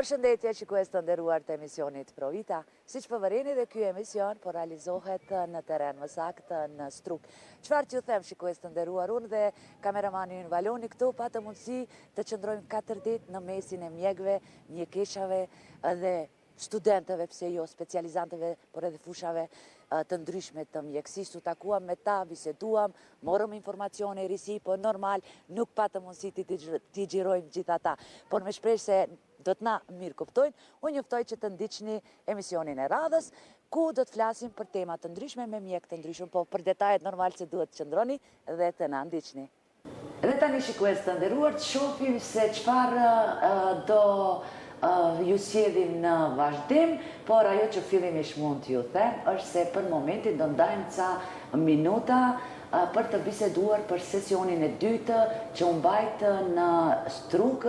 Përshëndetje shikues të nderuar të emisionit Provita. Siç po vëreni dhe ky emision po realizohet në terren, më saktë në Struk. Çfarë t'ju them shikues të nderuar, unë dhe kameramani ynë Valoni këtu patë mundësi të qëndrojmë 4 ditë në mesin e mjekëve, mjekeshave dhe studentëve, pse jo specializantëve, por edhe fushave të ndryshme të mjekësisë. U takuam me ta, biseduam, morëm informacione risi, po normal nuk patëm mundësi t'i xhirojmë gjithë ata. Por me shpresë se do të na mirë kuptojnë, unë njoftoj që të ndiqni emisionin e radhës, ku do të flasim për tema të ndryshme me mjek të ndryshme, po për detajet normal që duhet të qëndroni dhe të na ndiqni. Dhe tani shikues të nderuar, të shohim se çfarë do ju sjellin në vazhdim, por ajo që fillimisht mund t'ju them është se për momentin do ndajmë ca minuta për të biseduar për sesionin e dytë që u mbajt në Struk,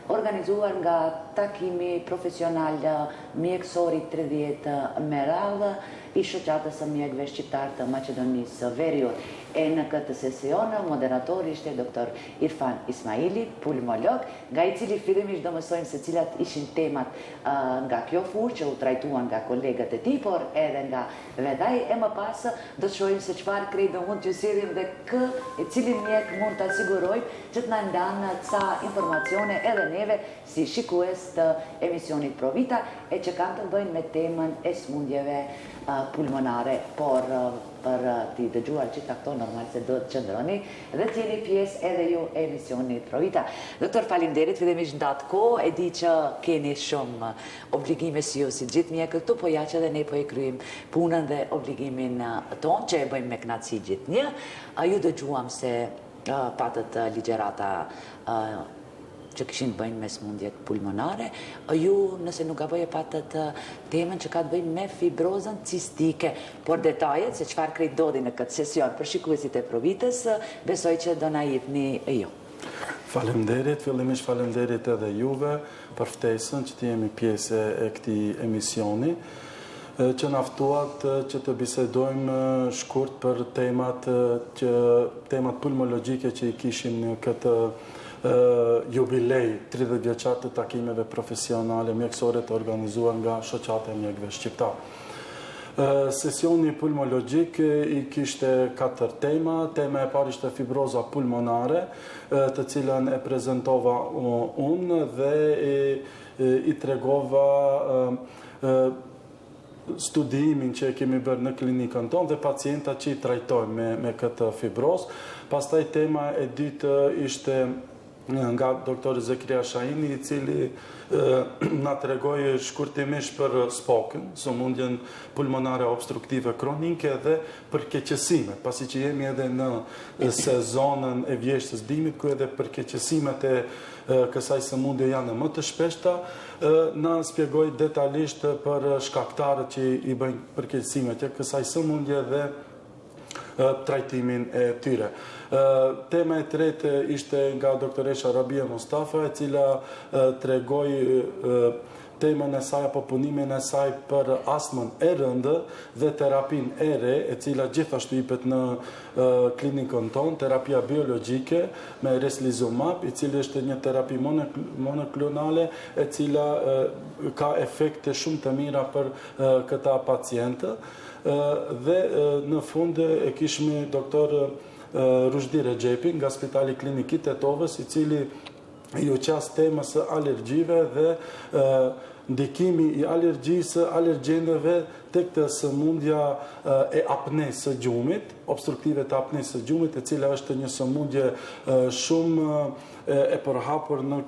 organizuar nga takimi profesional mjekësori 30 me radhë i shoqatës së mjekëve shqiptar të Maqedonisë së Veriut. E në këtë sesion, moderatori ishte Dr. Irfan Ismaili, pulmolog, nga i cili fillimisht do mësojmë se cilat ishin temat nga kjo fushë që u trajtuan nga kolegët e tij, por edhe nga vedaj, e më pas do të shohim se çfarë kredo mund t'ju sjellim dhe e cili mjek mund ta sigurojmë që të na ndanë ca informacione edhe neve si shikues të emisionit Provita, e që kanë të bëjnë me temën e smundjeve pulmonare, por për t'i dëgjuar gjitha këto normal se do të qëndroni dhe t'jeni pjesë edhe ju e emisionit Provita. Doktor, faleminderit, fillimisht ndatë kohë, e di që keni shumë obligime si ju si gjithë mjekët këtu, po ja që edhe ne po e kryim punën dhe obligimin tonë, që e bëjmë me kënaqësi gjithë një. Ju dëgjuam se patët ligjerata që kishin të bëjnë me smundjet pulmonare. Ju, nëse nuk gaboj, e patët temën që ka të bëjnë me fibrozën cistike. Por detajet, se çfarë krejt dodi në këtë sesion për shikuesit e Provitës, besoj që do na jepni ju. Faleminderit, fillimisht faleminderit edhe juve për ftesën që të jemi pjesë e këtij emisioni, që na ftuat që të bisedojmë shkurt për temat pulmologjike që i kishim në këtë jubilej 30 vjeçar të takimeve profesionale mjekësore të organizuar nga shoqata e mjekëve shqiptar. Sesioni pulmologjik i kishte 4 tema. Tema e parë ishte fibroza pulmonare, të cilën e prezentova unë dhe i tregova studimin që e kemi bërë në klinikën tonë dhe pacienta që i trajtojmë me këtë fibroz. Pastaj tema e dytë ishte nga doktor Zekria Shahini, i cili na tregoi shkurtimisht për SPOK-ën, sëmundjen pulmonare obstruktive kronike dhe përkeqësimet, pasi që jemi edhe në sezonën e vjeshtës dimit, ku edhe përkeqësimet e kësaj sëmundje janë më të shpeshta, na spjegoi detajisht për shkaktarët që i bëjnë përkeqësimet e kësaj sëmundje dhe trajtimin e tyre. Tema e tretë ishte nga doktoresha Rabia Mustafa, e cila tregoi temën e saj apo punimin e saj për astmën e rëndë dhe terapinë e re, e cila gjithashtu jepet në klinikën tonë, terapia biologjike me Reslizumab, i cili është një terapi monoklonale, e cila ka efekte shumë të mira për këta pacientë. Dhe në fund e kishme doktor Rushdi Rexhepi nga Spitali Klinik i Tetovës, i cili ju qas temës alergjive dhe ndikimi i alergjisë, alergjeneve tek të sëmundja e apnesë së gjumit, obstruktive të apnesë së gjumit, e cila është një sëmundje shumë e përhapur në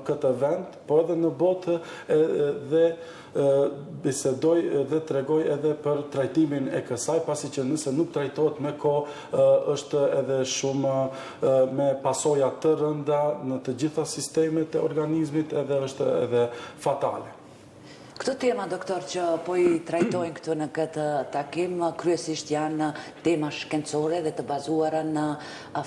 këtë vend, po edhe në botë, dhe bisedoj dhe tregoj edhe për trajtimin e kësaj, pasi që nëse nuk trajtohet me kohë, është edhe shumë me pasoja të rënda në të gjitha sistemet e organizmit, edhe është edhe fatale. Këto tema, doktor, që po i trajtojnë këtu në këtë takim, kryesisht janë tema shkencore dhe të bazuara në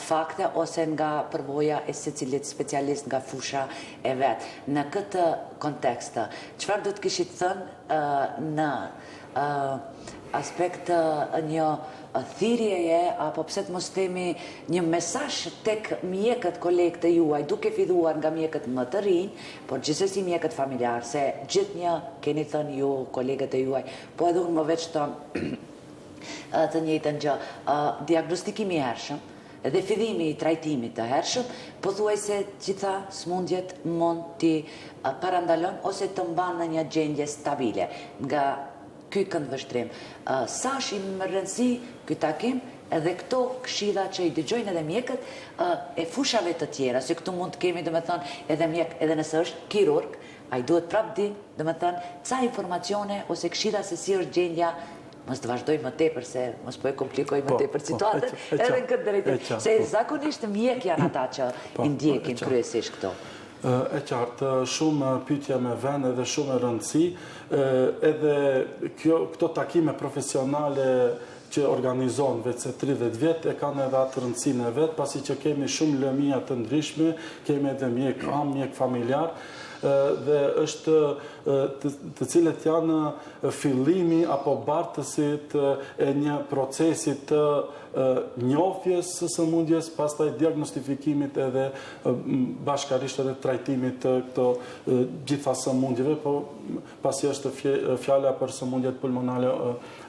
fakte ose nga përvoja e secilit specialist nga fusha e vetë. Në këtë kontekst, çfarë do të kishit thënë në aspekt një thirrjeje apo pse të mos themi një mesazh tek mjekët kolegë të juaj, duke filluar nga mjekët më të rinj, por gjithsesi mjekët familjar, se gjithnjë keni thënë ju kolegët e juaj, po edhe unë më veç të njëjtën gjë, diagnostikimi i hershëm dhe fillimi i trajtimit të hershëm, pothuajse gjitha smundjet mund t'i parandalon ose të mban në një gjendje stabile nga ky këndvështrim. Sa është i më rëndësi ky takim edhe këto këshilla që i dëgjojnë edhe mjekët e fushave të tjera, se këtu mund të kemi domethënë edhe mjek, edhe nëse është kirurg, ai duhet prapë di domethënë ca informacione ose këshilla se si është gjendja. Mos të vazhdoj më tepër, se mos po e komplikoj më tepër situatën, edhe në këtë drejtim. Se zakonisht mjek janë ata që i ndjekin kryesisht këto. E qartë, shumë pyetje me vend edhe shumë e rëndësi, edhe këto takime profesionale që organizohen vetë se 30 vjet e kanë edhe atë rëndësinë e vet, pasi që kemi shumë lëmia të ndryshme, kemi edhe mjek am, mjek familjar, dhe është të cilët janë fillimi apo bartësit e një procesit të njohjes së sëmundjes, pastaj diagnostifikimit edhe bashkarisht edhe trajtimit të këto gjitha sëmundjeve, po pasi është fjala për sëmundjet pulmonale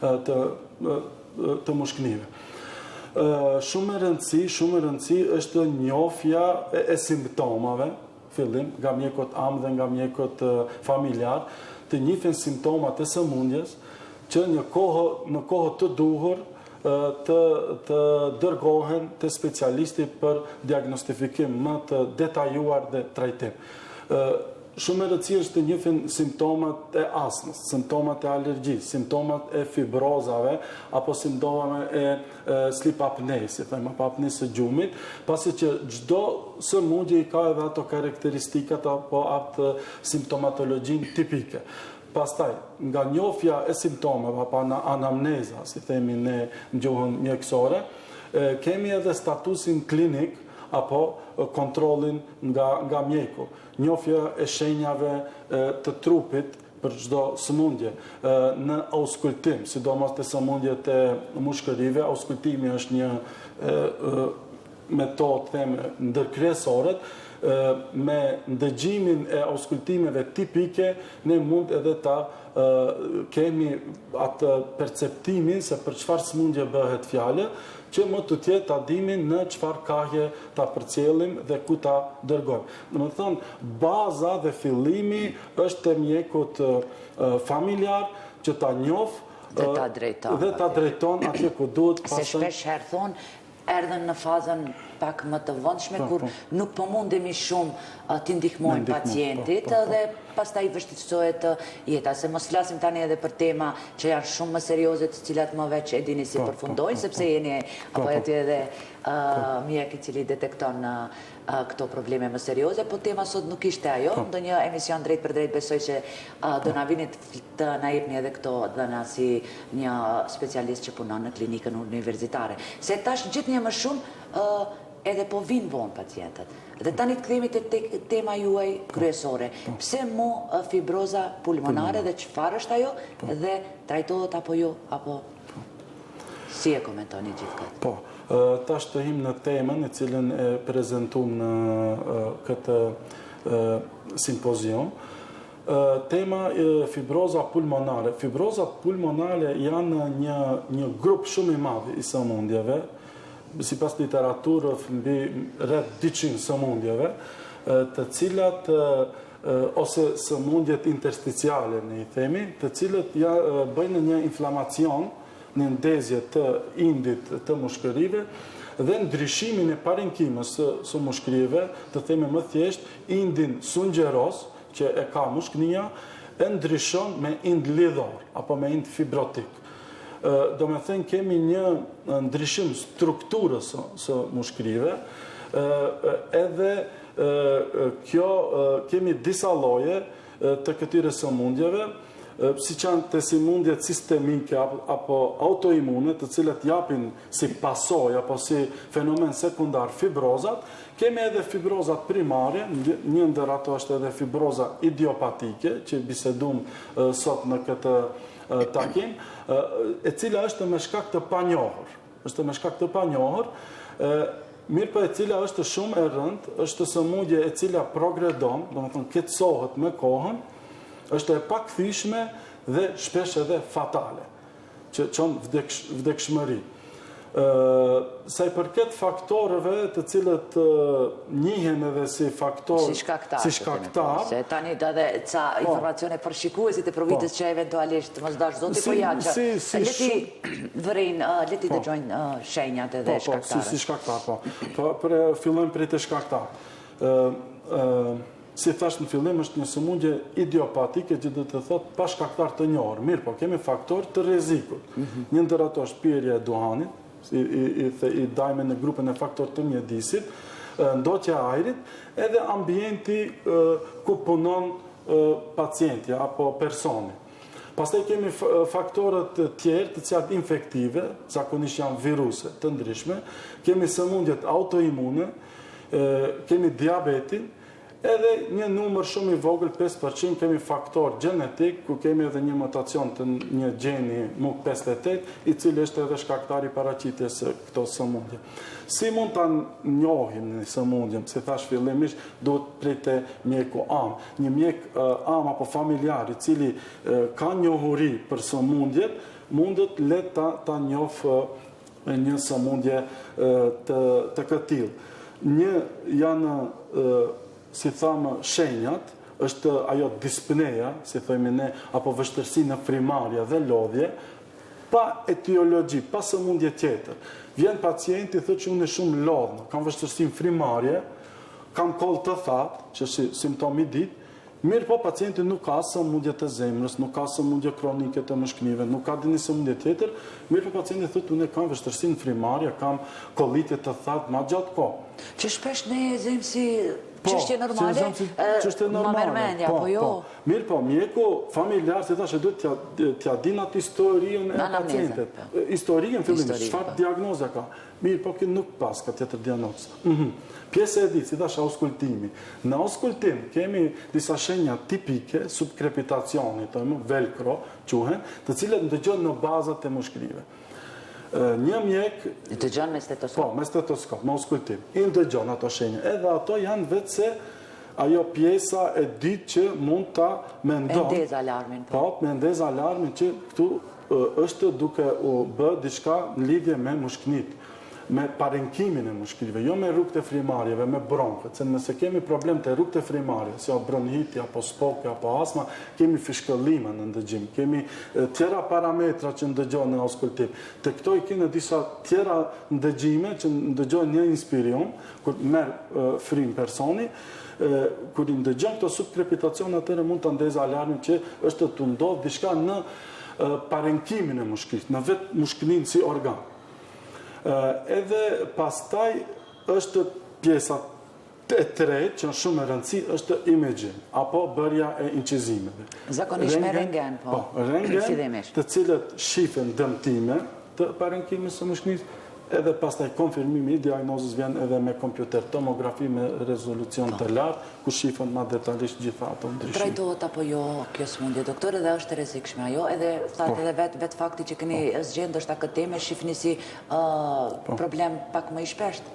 të mushkënive. Shumë e rëndësi është njohja e simptomave, fillim nga mjekët am dhe nga mjekët familjar, të njihen simptomat e sëmundjes që në kohë të duhur të dërgohen te specialisti për diagnostifikim më të detajuar dhe trajtim. Shumë e rëndësishme është të njihen simptomat e astmës, simptomat e alergjisë, simptomat e fibrozave apo simptomat e sleep apnea, si thënë apo apnisë së gjumit, pasi që çdo sëmundje ka edhe ato karakteristikat apo atë simptomatologjinë tipike. Pastaj, nga njohja e simptomave apo anamneza, si themi ne në gjuhën mjekësore, kemi edhe statusin klinik apo kontrollin nga mjeku. Njohja e shenjave të trupit për çdo sëmundje. Në auskultim, sidomos te sëmundjet e mushkërive, auskultimi është një metodë theme ndërkryesore. Me ndëgjimin e auskultimeve tipike, ne mund edhe ta kemi atë perceptimin se për çfarë sëmundje bëhet fjalë, që më të tjetë ta dimin në çfarë kahje ta përcjellim dhe ku ta dërgojmë. Domethënë, baza dhe fillimi është te mjekut familjar që ta njoh dhe ta drejton atje ku duhet. Se shpesh herë thonë, erdhen në fazën pak më të vonshme, kur nuk po mundemi shumë t'i ndihmojmë pacientit dhe pastaj vështirësohet jeta. Se mos flasim tani edhe për tema që janë shumë më serioze, të cilat më veç e dini si përfundojnë, sepse jeni apo aty edhe mjek i cili detekton këto probleme më serioze, po tema sot nuk ishte ajo. Ndonjë emision drejt për drejt besoj që do na vini të na jepni edhe këto dhëna si një specialist që punon në klinikën universitare. Se tash gjithnjë më shumë edhe po vinë vonë pacientët. Dhe tani të kthehemi te tema juaj kryesore. Pse mu fibroza pulmonare dhe çfarë është ajo dhe trajtohet apo jo, apo si e komentoni gjithë këtë? Po, tash të him në temën e cilën e prezantuam në këtë simpozion. Tema fibroza pulmonare. Fibroza pulmonare janë një grup shumë i madh i sëmundjeve, sipas literaturës mbi rreth 200 sëmundjeve, të cilat ose sëmundjet intersticiale ne i themi, të cilët bëjnë një inflamacion në ndezje të indit të mushkërive dhe ndryshimin e parenkimës së mushkërive, të themi më thjesht, indin sungjeros që e ka mushkënia, e ndryshon me ind lidhor apo me ind fibrotik. Do me thënë kemi një ndryshim strukturës së mushkërive, edhe kjo kemi disa lloje të këtyre sëmundjeve, si që janë të sëmundjet sistemike apo autoimune, të cilat japin si pasojë apo si fenomen sekundar fibrozat. Kemi edhe fibrozat primare, një ndër ato është edhe fibroza idiopatike, që bisedum sot në këtë takim, e cila është me shkak të panjohur. Është me shkak të panjohur, mirë për e cila është shumë e rëndë, është sëmundje e cila progredon, do më thënë keqësohet me kohën, është e pakëthyeshme dhe shpesh edhe fatale, që qonë vdekshmëri. Sa i përket faktorëve të cilët njihen edhe si faktor... Si shkaktar. Se tani edhe ca informacione për shikuesit e provitës që eventualisht mos dash zoti po jaqa. Leti vërin, leti dëgjojnë shenjat edhe shkaktarët. Si shkaktar, po. Fillojmë për të shkaktar. Si thash në fillim, është një sëmundje idiopatike që do të thotë pa shkaktar të njohur. Mirë, po kemi faktor të rrezikut. Një ndër ato është pirja e duhanit, i dajme në grupën e faktor të mjedisit, ndoqja e ajrit, edhe ambienti ku punon pacienti apo personi. Pastaj kemi faktorët tjerë të cilat infektive, zakonisht janë viruse të ndryshme, kemi sëmundjet autoimune, kemi diabetin, edhe një numër shumë i vogël, 5%, kemi faktor genetik, ku kemi edhe një mutacion të një gjeni MUC58, i cili është edhe shkaktari paraqitjes së këto sëmundje. Si mund ta njohim në sëmundjen? Si thash fillimisht, duhet pritë mjeku am. Një mjek am apo familjar i cili ka njohuri për sëmundjet, mundet let ta njoh një sëmundje të këtill. Një janë si thamë shenjat, është ajo dyspneja, si thojmë ne, apo vështërsi në frimarja dhe lodhje, pa etiologji, pa sëmundje tjetër. Vjen pacienti, thot që unë e shumë lodhë, kam vështërsi në frimarje, kam koll të thatë, që është simptomi ditë, mirë po pacienti nuk ka sëmundje të zemrës, nuk ka sëmundje kronike të mëshknive, nuk ka dini sëmundje tjetër, mirë po pacienti thot unë e kam vështërsi në frimarje, kam kollitje të thatë ma gjatë ko. Që shpesh ne e zemë si çështje normale, ma mërmendja, po jo. Mirë po, mjeku familjar, si thashe, duhet t'ja din atë historien e pacientet. Historien, fillim, çfarë diagnoza ka. Mirë po, këtë nuk pas ka tjetër diagnozë. Pjesë e ditë, si thashe, auskultimi. Në auskultim kemi disa shenja tipike, subkrepitacioni, velcro, quhen, të cilët ndëgjon në bazat e mushkërive. Një mjek... I dëgjon me stetoskop? Po, me stetoskop, me auskultim. I ndëgjon ato shenja. Edhe ato janë vetë se ajo pjesa e dytë që mund ta mendon. Mendez alarmin. Po, mendez alarmin që këtu është duke u bë diçka në lidhje me mushkënit, me parenkimin e mushkërive, jo me rrugët e frimarjeve, me bronkët, se nëse kemi problem të rrugët e frimarjeve, si o bronhiti, apo spoke, apo asma, kemi fishkëllime në ndëgjim, kemi tjera parametra që ndëgjojnë në auskultim. Të këto i kene disa tjera ndëgjime që ndëgjojnë një inspirion, kur merë frim personi, kur i ndëgjojnë këto subkrepitacion, atëre mund të ndezë alarmin që është të ndodhë diçka në parenkimin e mushkërit, në vetë mushkënin si organ. Edhe pastaj është pjesa e tretë, që është shumë e rëndësi, është imaging, apo bërja e incizimeve. Zakonisht me rentgen, po. Rentgen, të cilët shifen dëmtime të parenkimit së mushkënisë, edhe pastaj konfirmimi i diagnozës vjen edhe me kompjuter tomografi me rezolucion të lartë, ku shifen ma detajisht gjitha ato ndryshime. Trajtohet apo jo kjo sëmundje, doktor, edhe është e rrezikshme ajo, edhe thatë edhe vetë fakti që keni zgjedhur ndoshta këtë temë shihni si problem pak më i shpeshtë.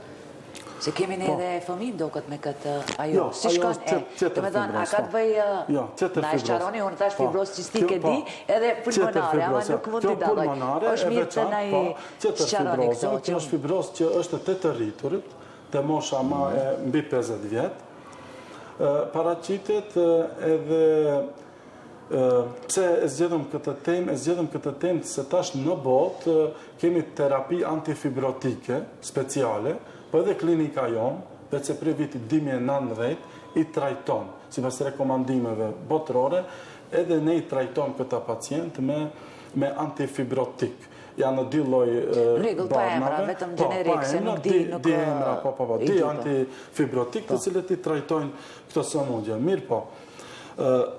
Se kemi ne edhe fëmijë duket me këtë ajo. Si shkon? Do të thonë, a ka të bëjë na e qaroni, unë thash fibroz cistik e di, edhe pulmonare, ama nuk mund t'i dalloj. Është mirë të na i qaroni këto. Që është fibroz që është të të rriturit, të mosha ma e mbi 50 vjetë, paraqitet edhe pse e zgjedhëm këtë temë se tash në botë kemi terapi antifibrotike speciale, po edhe klinika jonë, vetë se prej vitit 2019, i trajton, si pas rekomandimeve botërore, edhe ne i trajton këta pacient me antifibrotik. Janë në dy lloj barnave. Rregull, pa emra, vetëm generik, se nuk di, nuk di emra, di antifibrotik, të cilët i trajtojnë këto sëmundje. Mirë po,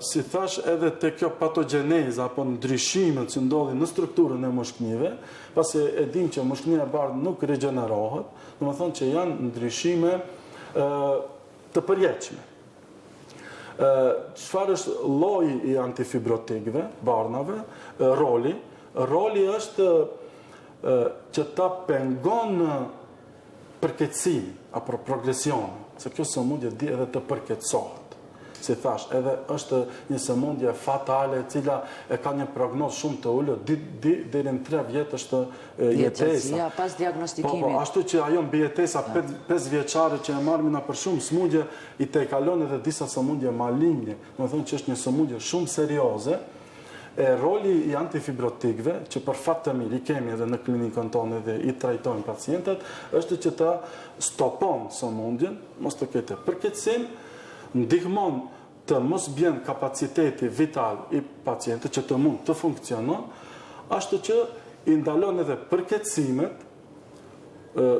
si thash edhe të kjo patogeneza, apo ndryshimet që ndodhin në strukturën e mushkënive, pasi e dim që mushkënia e bardhë nuk regenerohet, do të thonë që janë ndryshime të përjetshme. Çfarë është lloji i antifibrotikëve, barnave, roli? Roli është që ta pengon përkeqësimin apo progresionin, se kjo sëmundje di edhe të përkeqësohet. Si thash, edhe është një sëmundje fatale e cila e ka një prognozë shumë të ulët, deri në 3 vjet është jetesa. Pas diagnostikimit. Ashtu që ajo mbi jetesa 5 vjeçare që e marrim na për shumë smundje i te kalon edhe disa sëmundje maligne. Do të thonë që është një sëmundje shumë serioze. Roli i antifibrotikëve, që për fat të mirë i kemi edhe në klinikën tonë dhe i trajtojnë pacientët, është që ta stopon sëmundjen, mos të ketë përkeqësim, ndihmon të mos bjen kapaciteti vital i pacientit që të mund të funksionon, ashtu që i ndalon edhe përkeqësimet,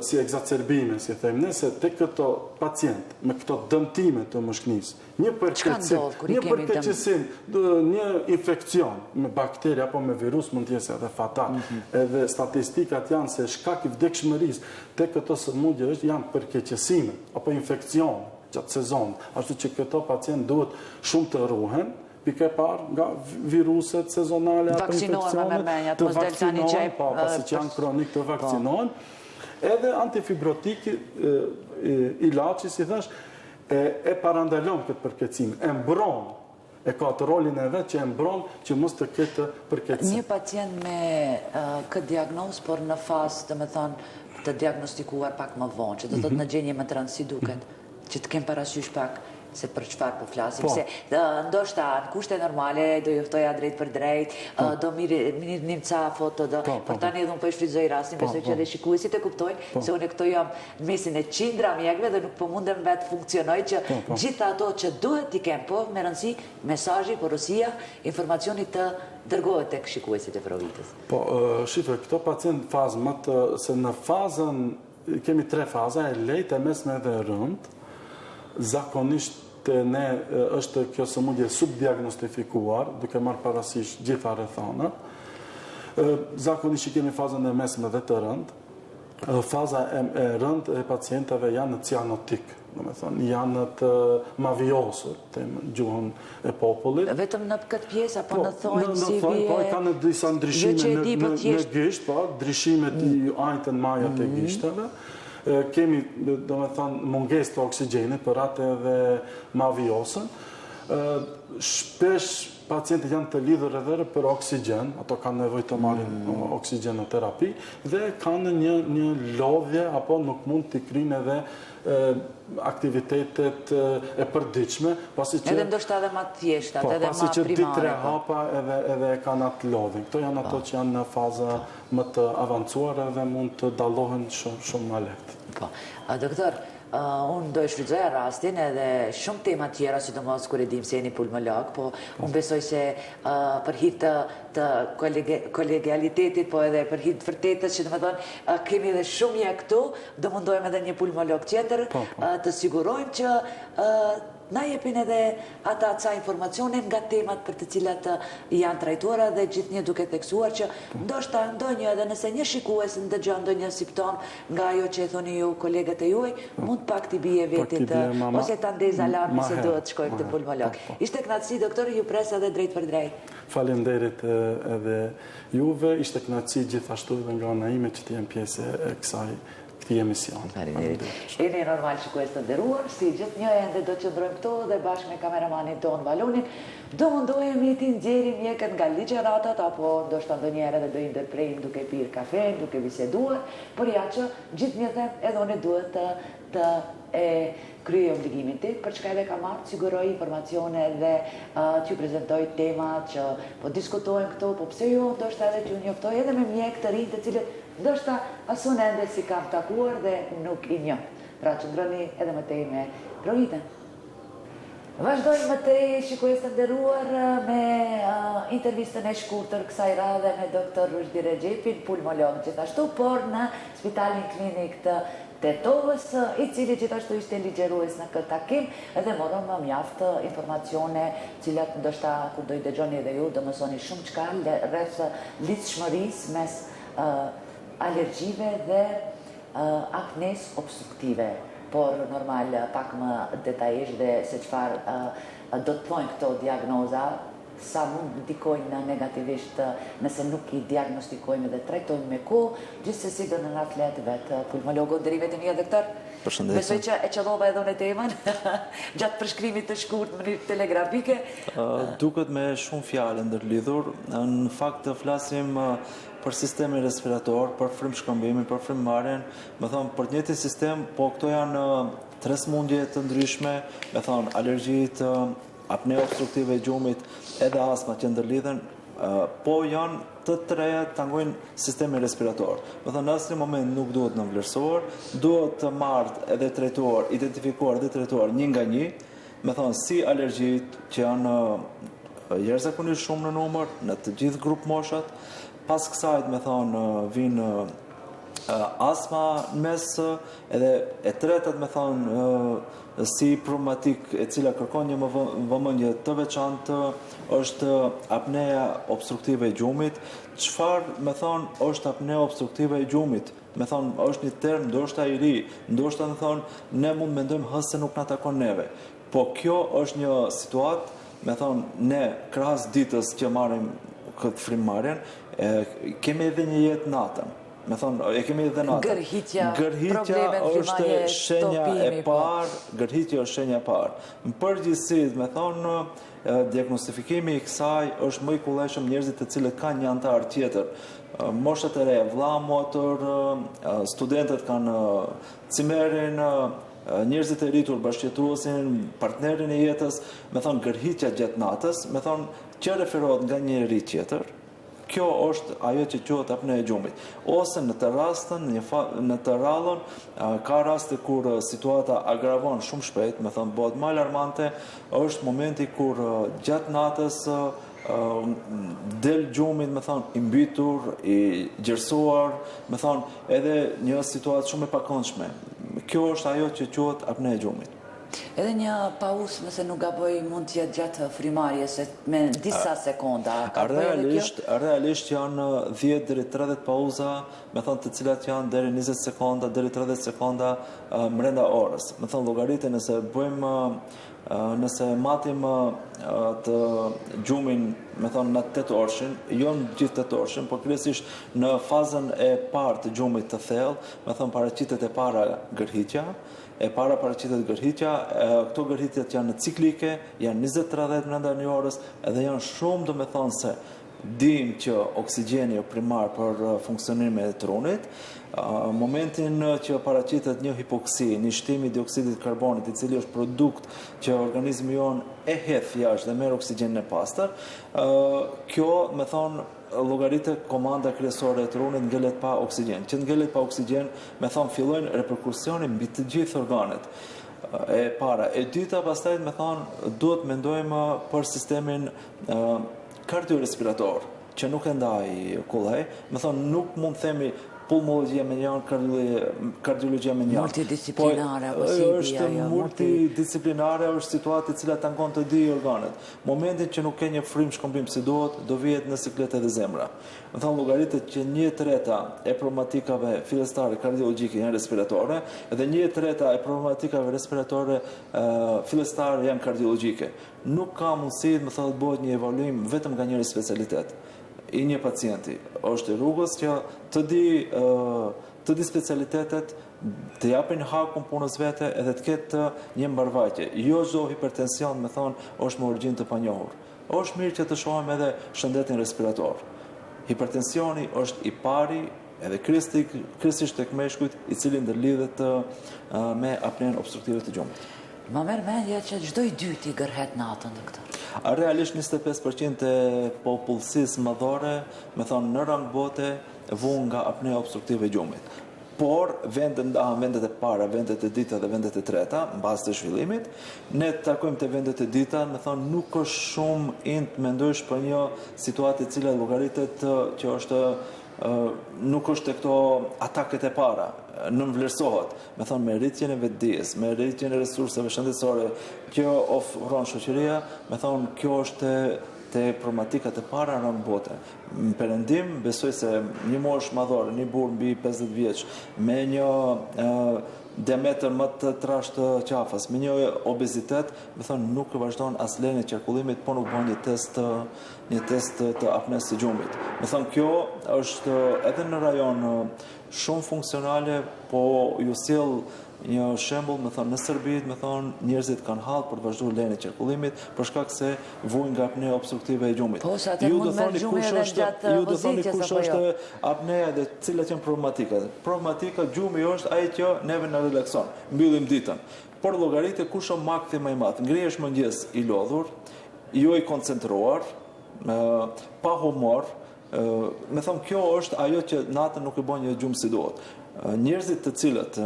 si egzacerbime, si thejmë ne, se të këto pacient me këto dëmtime të mushknisë, një përkeqësim, një infekcion me bakteri apo me virus mund t'jesë edhe fatal. Edhe statistikat janë se shkak i vdekshmërisë të këto sëmundje janë përkeqësime apo infekcion gjatë sezonit. Ashtu që këto pacient duhet shumë të ruhen, pike parë nga viruset sezonale apo infekcionet, të vaksinohen, pasi që janë kronik të vaksinohen. Edhe antifibrotik ilaçi, si thash, e parandalon këtë përkeqësim, e mbron, e ka të rolin e vetë që e mbron që mos të ketë përkeqësim. Një pacient me këtë diagnozë, por në fazë, të me thonë, të diagnostikuar pak më vonë, që do të në gjenje më të rëndë si duket, që të kem parasysh pak se për çfarë po flasim, se ndoshta në kushte normale do ju ftoja drejt për drejt, do mirë ca foto, por tani edhe unë po i shfrytëzoj rastin, besoj që edhe shikuesit e kuptojnë, se unë këto jam në mesin e qindra mjekëve dhe nuk po mundem vetë funksionoj që gjitha ato që duhet t'i kem, po me rëndësi, mesazhi, porosia, informacioni të dërgohet tek shikuesit e Provitës. Po, shifre, këto pacient fazë më të, se në fazën, kemi 3 faza, e lejtë, e mesme dhe rënd, zakonisht ne është kjo sëmundje subdiagnostifikuar, duke marrë parasysh gjitha rrethonat. Zakonisht kemi fazën e mesme dhe të rënd. Faza e rënd e pacientave janë në cianotik, do me thonë, janë të maviosur, të gjuhën e popullit. Vetëm në këtë pjesë, apo në thonjë si vje... Po, ka në disa ndryshime në gisht, po, ndryshimet i ajtën majat e gishtave. Kemi, do me thonë, munges të oksigjenit për atë edhe maviosën. Shpesh pacientët janë të lidhur edhe për oksigjen, ato kanë nevojë të marrin oksigjenoterapi, dhe kanë një lodhje, apo nuk mund t'i kryjnë edhe aktivitetet e përditshme, edhe ndoshta edhe ma thjeshtat, edhe ma primare. Pasi që 2-3 hapa edhe kanë atë lodhin. Këto janë ato që janë në faza më të avancuar dhe mund të dallohen shumë më lehtë. Doktor, unë do e shfrytëzoja rastin edhe shumë tema tjera, sidomos kur e dim se jeni pulmolog, po unë besoj se për hir të kolegialitetit, po edhe për hir të vërtetës, që të më thonë, kemi edhe shumë mjek këtu, do mundojmë edhe një pulmolog tjetër, të sigurojmë që na jepin edhe ata ca informacione nga temat për të cilat janë trajtuara dhe gjithnjë duke theksuar që ndoshta ndonjë edhe nëse një shikues ndëgjon ndonjë simptom nga ajo që e thoni ju kolegët e juaj, mund pak t'i bie vetit ose ta ndez alarmin se duhet të shkojmë te pulmolog. Ishte kënaqësi doktor, ju pres edhe drejt për drejt. Faleminderit edhe juve, ishte kënaqësi gjithashtu edhe nga ana ime që të jem pjesë e këtij emision. Jeni normal shikues të nderuar, si gjithnjë ende do të qëndrojmë këtu dhe bashkë me kameramanin ton Valonin, do mundohemi të nxjerrim mjekët nga ligjëratat apo ndoshta ndonjëherë edhe do i ndërprejmë duke pirë kafe, duke biseduar, por ja që gjithnjë edhe unë duhet të kryej obligimin tim, për çka edhe kam marrë, siguroj informacione dhe t'ju prezentoj tema që po diskutojmë këtu, po pse jo, ndoshta edhe t'ju njoftoj edhe me mjek të rinj të cilët ndoshta asun ende si kam takuar dhe nuk i njoh. Pra qëndroni edhe më tej me Provitën. Vazhdojmë më tej, shikues të nderuar, me intervistën e shkurtër kësaj radhe me doktor Rushdi Rexhepin, pulmolog gjithashtu, por në Spitalin Klinik të Tetovës, i cili gjithashtu ishte ligjërues në këtë takim, edhe morëm më mjaft informacione, cilat ndoshta kur do i dëgjoni edhe ju, do mësoni shumë çka rreth lidhshmërisë mes alergjive dhe apnes obstruktive. por normal pak më detajisht dhe se çfarë do të thojnë këto diagnoza, sa mund ndikojnë negativisht nëse nuk i diagnostikojmë dhe trajtojmë me kohë, gjithsesi do në flet vetë pulmologu. Deri vetë një doktor. Përshëndetje. Besoj që e qellova edhe në temën gjatë përshkrimit të shkurt në mënyrë telegrafike. Duket me shumë fjalë ndërlidhur. Në fakt të flasim për sistemin respirator, për frymshkëmbimin, për frymëmarrjen, me thonë për të njëjtin sistem, po këto janë tre sëmundje të ndryshme, me thonë alergjitë, apnea obstruktive e gjumit, edhe astma që ndërlidhen, po janë të treja tangojnë sistemin respirator. Me thënë, në asnjë moment nuk duhet në vlerësuar, duhet të marrë edhe trajtuar, identifikuar dhe trajtuar një nga një, me thënë, si alergjit që janë jashtëzakonisht shumë në numër, në të gjithë grup moshat, pas kësajt, me thënë, vinë astma në mes, edhe e tretat, me thënë, si problematik e cila kërkon një vëmendje të veçantë është apnea obstruktive e gjumit. Çfarë, me thonë, është apnea obstruktive e gjumit? Me thonë, është një term ndoshta i ri, ndoshta me thonë, ne mund mendojmë se nuk na takon neve. Po kjo është një situatë, me thonë, ne krahas ditës që marrim këtë frymëmarrjen, kemi edhe një jetë natën. Me thonë, e kemi edhe natën. Gërhiqja është shenja e parë, gërhiqja është shenja e parë. Në përgjithësi, me thonë, diagnostifikimi i kësaj është më i kulleshëm njerëzit të cilët kanë një antar tjetër. Moshat e reja, vlla, motor, studentët kanë cimerin, njerëzit e rritur, bashkëjetruesin, partnerin e jetës, me thonë gërhiqja gjatë natës, me thonë që referohet nga një njerëz tjetër. Kjo është ajo që quhet apnea e gjumit. Ose në të rastën, në të rallën, ka raste kur situata agravon shumë shpejt, me thënë bëhet më alarmante, është momenti kur gjatë natës del gjumit, me thonë, i mbytur, i gjersuar, me thonë, edhe një situatë shumë e pakëndshme. Kjo është ajo që quhet apnea e gjumit. Edhe një pauzë, nëse nuk gaboj, mund të jetë gjatë frymëmarrjes me disa sekonda. Realisht janë 10 deri 30 pauza, me thonë të cilat janë deri 20 sekonda, deri 30 sekonda brenda orës. Me thonë llogaritë nëse bëjmë nëse matim të gjumin, me thonë në 8 orshin, jo në gjithë 8 orshin, por kryesisht në fazën e parë të gjumit të thellë, me thonë paraqitet e para gërhiqja, e para paraqitet gërhiqja, këto gërhiqjet janë ciklike, janë 20-30 brenda një orës, edhe janë shumë, do me thonë se dim që oksigjeni është primar për funksionimin e trunit. Momentin që paraqitet një hipoksi, një shtim i dioksidit karbonit, i cili është produkt që organizmi jon e hedh jashtë dhe merr oksigjenin e pastër, kjo, me thonë, llogaritë komanda kryesore e trunit ngelet pa oksigjen. Që ngelet pa oksigjen, me thonë, fillojnë reperkusioni mbi të gjithë organet. E para, e dyta, pastaj, me thonë, duhet mendojmë për sistemin kardiorespirator, që nuk e ndaj kullaj, me thonë, nuk mund themi pulmologjia me njën, kardiologjia me njën. Multidisciplinare, është multidisciplinare, është situatë e cila tankon të dy organet. Momentin që nuk ke një frymshkëmbim si duhet, do vihet në siklet edhe zemra. Me thonë llogaritët që 1/3 e problematikave fillestare kardiologjike janë respiratore, edhe 1/3 e problematikave respiratore fillestare janë kardiologjike. Nuk ka mundësi, me thonë, të bëhet një evaluim vetëm nga njëri specialitet i një pacienti. Është rrugës që të di specialitetet, të japin hakun punës vete edhe të ketë një mbarvajtje. Jo çdo hipertension, me thonë, është me origjinë të panjohur. Është mirë që të shohim edhe shëndetin respirator. Hipertensioni është i pari edhe kryesisht tek meshkujt, i cili ndërlidhet me apnen obstruktive të gjumit. Më merr mendje që çdo i dyti gërhet natën, doktor. Realisht 25% e popullsisë madhore, me thonë, në rang bote vuan nga apnea obstruktive e gjumit. Por vendet ndahen vendet e para, vendet e dyta dhe vendet e treta, mbas të zhvillimit. Ne takojmë te vendet e dyta, me thonë, nuk është shumë int mendosh për një situatë e cila llogaritet që është nuk është te këto ataket e para, nënvlerësohet, me thonë, me rritjen e vetdijes, me rritjen e resurseve shëndetësore që ofron shoqëria, me thonë, kjo është te problematikat e para në bote. Në perëndim, besoj se një moshë madhore, një burr mbi 50 vjeç, me një diametër më të trashë të qafës, me një obezitet, me thonë nuk vazhdon as lënia e qarkullimit, po nuk bën një test të apnes së gjumit. Me thonë kjo është edhe në rajon shumë funksionale, po ju sjell një shembull, me thonë në Serbi, me thonë njerëzit kanë hall për të vazhduar lënien e qarkullimit për shkak se vujnë nga apnea obstruktive e gjumit. Po sa të mund merr gjumi edhe gjatë vozitjes apo jo? Apnea dhe cilat janë problematikat. Problematika gjumi është ai që neve na relakson, mbyllim ditën. Por llogaritë kush është makthi më i madh? Ngrihesh mëngjes i lodhur, jo i koncentruar, pa humor. Me thonë kjo është ajo që natën nuk e bën një gjumë si duhet. Njerëzit të cilët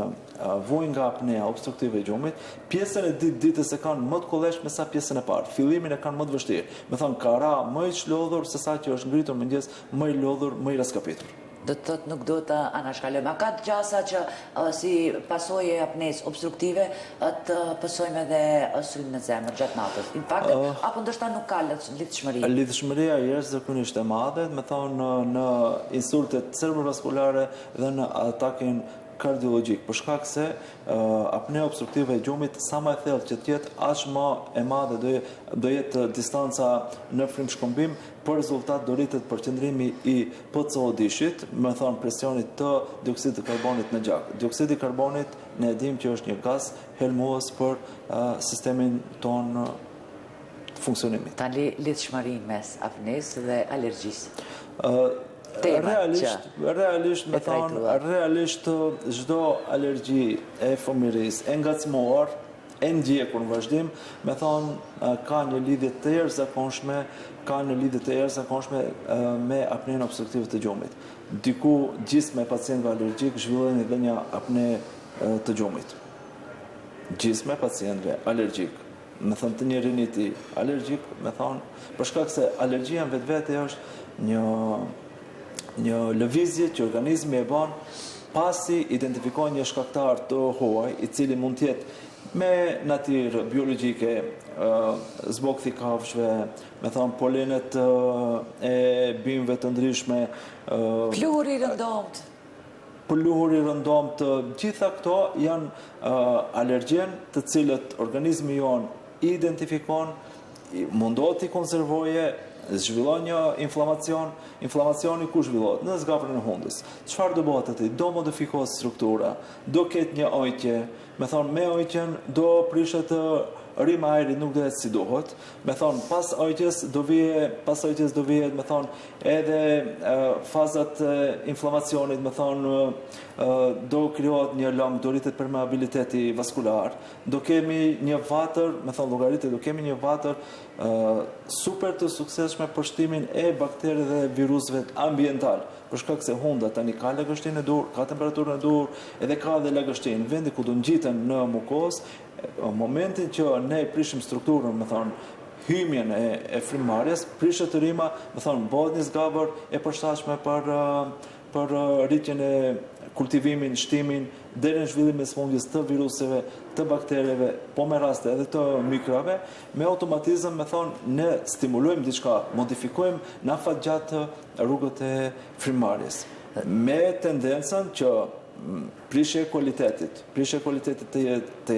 vujnë nga apnea obstruktive e gjumit, pjesën e ditës e kanë më të kolleshme sa pjesën e parë. Fillimin e kanë më të vështirë. Me thonë ka ra më i çlodhur se sa që është ngritur mëngjes, më i lodhur, më i raskapitur. Do të thotë nuk do të anashkalojmë. A ka të gjasa që si pasojë e apnes obstruktive të pasojmë edhe sulm në zemër gjatë natës? In fakt, apo ndoshta nuk ka lidhshmëri? Lidhshmëria është zakonisht e madhe, me thonë në insultet cerebrovaskulare dhe në atakin kardiologjik, për shkak se apnea obstruktive e gjumit sa më e thellë që të jetë, aq më e madhe do jetë distanca në frymshkëmbim, për rezultat do rritet përqendrimi i PCO-shit, me thonë presionit të dioksidit të karbonit në gjak. Dioksidi i karbonit ne e dimë që është një gaz helmues për sistemin ton të funksionimit. Tani lidhshmërinë mes apnes dhe alergjisë. Realisht, me thonë, realisht çdo alergji e fëmijërisë, e ngacmuar, e ndjekur në vazhdim, me thonë ka një lidhje të jashtëzakonshme, me apnenë obstruktive të gjumit. Diku gjysmë e pacientëve alergjik zhvillojnë edhe një apne të gjumit. Gjysmë e pacientëve alergjik, me thonë të një riniti alergjik, me thonë, për shkak se alergjia në vetvete është një lëvizje që organizmi e bën pasi identifikon një shkaktar të huaj, i cili mund të jetë me natyrë biologjike, zbokthi kafshëve, me thonë polenet e bimëve të ndryshme, Pluhuri rëndomt. Pluhuri rëndomt, gjitha këto janë alergjen të cilët organizmi jon identifikon, mundohet i konservoje, zhvillon një inflamacioni ku zhvillohet në zgafrën e hundës. Çfarë do bëhet aty? Do modifikohet struktura, do ketë një ojtje, me thonë me ojtjen do prishet rrima ajri nuk do jetë si duhet, me thonë pas ojtjes do vihet, me thonë edhe fazat inflamacionit, me thonë do krijohet një lëng, do rritet permeabiliteti vaskular, do kemi një vatër, me thonë llogaritë, do kemi një vatër super të suksesshme për shtimin e bakterieve dhe virusëve ambiental. Për shkak se hunda tani ka lagështinë e dur, ka temperaturën e dur, edhe ka dhe lagështinë, vendi ku do ngjiten në mukosë, momentin që ne prishim strukturën, me thonë, hymjen e frymëmarrjes, prishet rrima, me thonë, bëhet një zgabër e përshtatshme për rritjen e kultivimin, shtimin, deri në zhvillimin e smundjes të viruseve, të bakterieve, po me raste edhe të mikrave, me automatizëm, me thonë, ne stimulojmë diçka, modifikojmë në afat gjatë rrugët e frymëmarrjes. Me tendencën që prishje e kualitetit të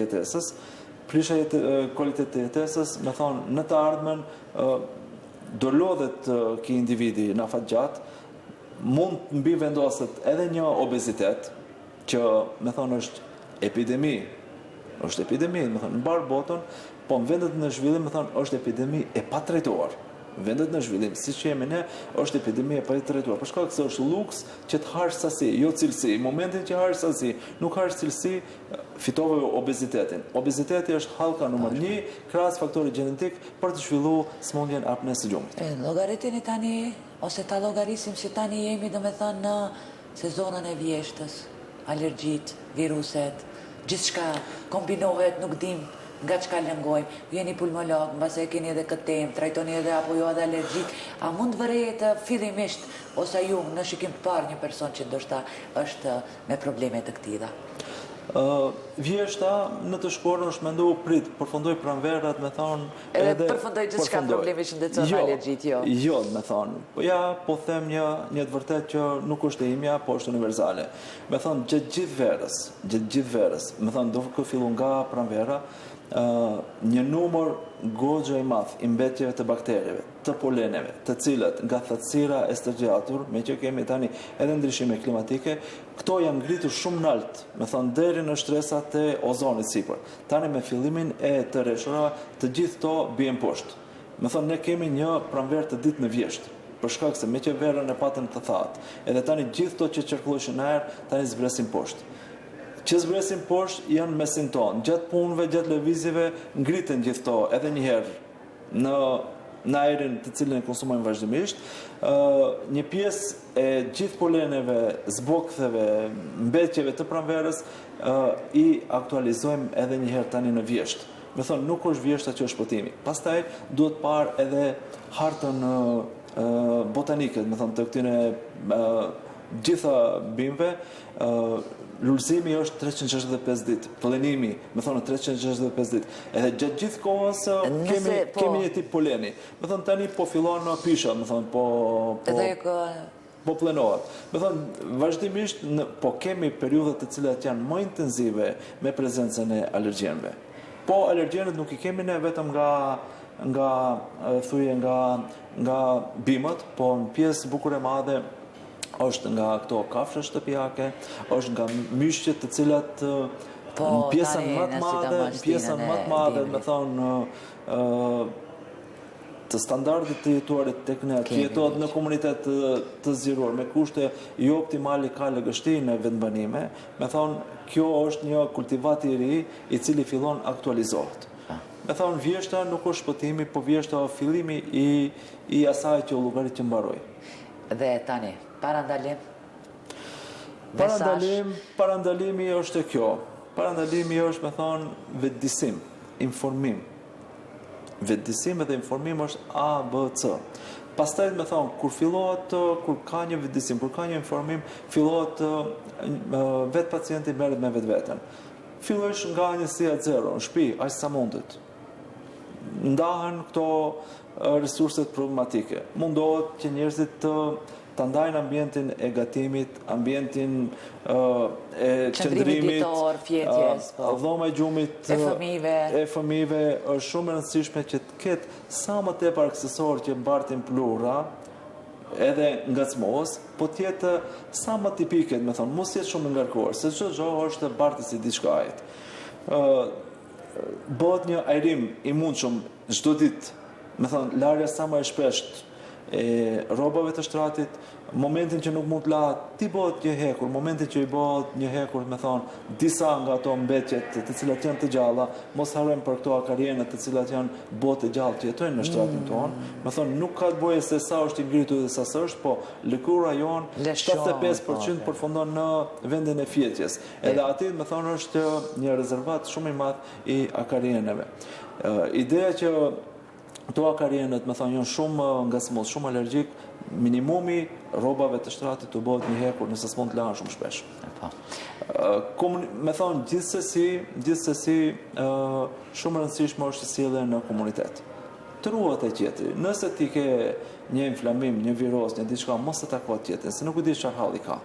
jetesës, me thonë, në të ardhmen do lodhet ki individi në afat gjatë, mund të mbi vendoset edhe një obezitet, që me thonë është epidemi, me thonë, në barë botën, po në vendet në zhvillim, me thonë, është epidemi e patrajtuar. Vendet në zhvillim, si që jemi ne, është epidemi e patrajtuar. Për shkak se është luks që të harsh sasi, jo cilësi. Në momentin që harsh sasi, nuk harsh cilësi, fitove obezitetin. Obeziteti është hallka numër 1, krahas faktorit gjenetik për të zhvilluar smundjen apnes së gjumit. Llogaritini tani, ose ta llogarisim që tani jemi, domethënë, në sezonën e vjeshtës, alergjit, viruset, gjithçka kombinohet, nuk dim nga çka lëngojmë, jeni pulmolog, mbase e keni edhe këtë temë, trajtoni edhe apo jo edhe alergjik, a mund vërehet fillimisht ose ju në shikim të parë një person që ndoshta është me probleme të këtilla? Vjeshta në të shkuarën është mendu prit, përfundoj pranverat, me thonë... Edhe përfundoj gjithçka problemi shëndetësor me alergjit, jo? Jo, me thonë. Po them një të vërtet që nuk është e imja, po është universale. Me thonë, gjatë gjithë verës, me thonë, do kë fillu nga pranvera, një numër goxha i madh i mbetjeve të bakterjeve, të poleneve, të cilët nga thatësira e stërgjatur, me që kemi tani edhe ndryshime klimatike, këto janë ngritur shumë nalt, me thonë deri në shtresat e ozonit sipër. Tani me fillimin e të rreshurave, të gjithë to bien poshtë. Me thonë ne kemi një pranverë të ditë në vjesht, për shkak se me që verën e patën të thatë, edhe tani gjithë to që qarkullohen në ajër, tani zbresin poshtë. Që zbresin poshtë janë mesin tonë. Gjatë punëve, gjatë lëvizjeve, ngritën gjithë to edhe njëherë në ajrin të cilën e konsumojmë vazhdimisht. Një pjesë e gjithë poleneve, zboktheve, mbetjeve të pranverës i aktualizojmë edhe njëherë tani në vjesht. Me thonë, nuk është vjeshta që është shpëtimi. Pastaj duhet parë edhe hartën botanike, me thonë, të këtyne gjitha bimëve. Lulëzimi është 365 ditë, polenimi, me thonë 365 ditë. Edhe gjatë gjithë kohës kemi një tip poleni. Me thonë tani po fillon në pisha, me thonë po plenohet. Me thonë vazhdimisht po kemi periudhat të cilat janë më intensive me prezencën e alergjenëve. Po alergjenët nuk i kemi ne vetëm nga bimët, po në pjesë bukur e madhe është nga këto kafshë shtëpiake, është nga myshqet të cilat pjesën më të madhe, me thonë, të standardit të jetuarit tek ne, të jetohet në komunitet të zgjeruar, me kushte jo optimali ka lëgështi në vendbanime, me thonë, kjo është një kultivat i ri i cili fillon aktualizohet. Me thonë, vjeshta nuk është shpëtimi, po vjeshta o fillimi i asaj që u llogarit që mbaroj. Dhe tani, parandalim? Parandalimi është e kjo. Parandalimi është, me thonë, vetëdisim, informim. Vetëdisim edhe informim është A, B, C. Pastaj, me thonë, kur ka një vetëdisim, kur ka një informim, fillohet vetë pacienti merret me vetveten. Fillosh nga njësia 0, në shtëpi, aq sa mundet. Ndahen këto resurset problematike. Mundohet që njerëzit të ndajnë ambientin e gatimit, ambientin e qëndrimit, dhoma e gjumit, e fëmijëve, është shumë e rëndësishme që të ketë sa më tepër aksesorë që mbartin plura, edhe ngacmohes, po tjetë sa më tipike, me thonë, mos jetë shumë ngarkuar, se çdo gjë është bartës i diçkait. Bëhet një ajrim i mundshëm çdo ditë, me thonë, larja sa më e shpeshtë e rrobave të shtratit, momentin që nuk mund të lahet, ti bëhet një hekur, momentin që i bëhet një hekur, me thonë, disa nga ato mbetjet të cilat janë të gjalla, mos harrojmë për këto akarienet të cilat janë botë të gjallë që jetojnë në shtratin tonë, me thonë, nuk ka të bëjë se sa është i ngritur dhe sa s'është, po lëkura jonë 75% përfundon në vendin e fjetjes. Edhe aty, me thonë, është një rezervat shumë i madh i akarieneve. Ideja që këto akarienet, me thonë, janë shumë ngacmues, shumë alergjik, minimumi rrobave të shtratit të bëhet një hekur nëse s'mund të lahen shumë shpesh. Me thonë, gjithsesi shumë rëndësishme është sjellja në komunitet. Të ruhet e tjetri. Nëse ti ke një inflamim, një viroz, një diçka, mos e tako tjetrin, se nuk e di çfarë halli ka.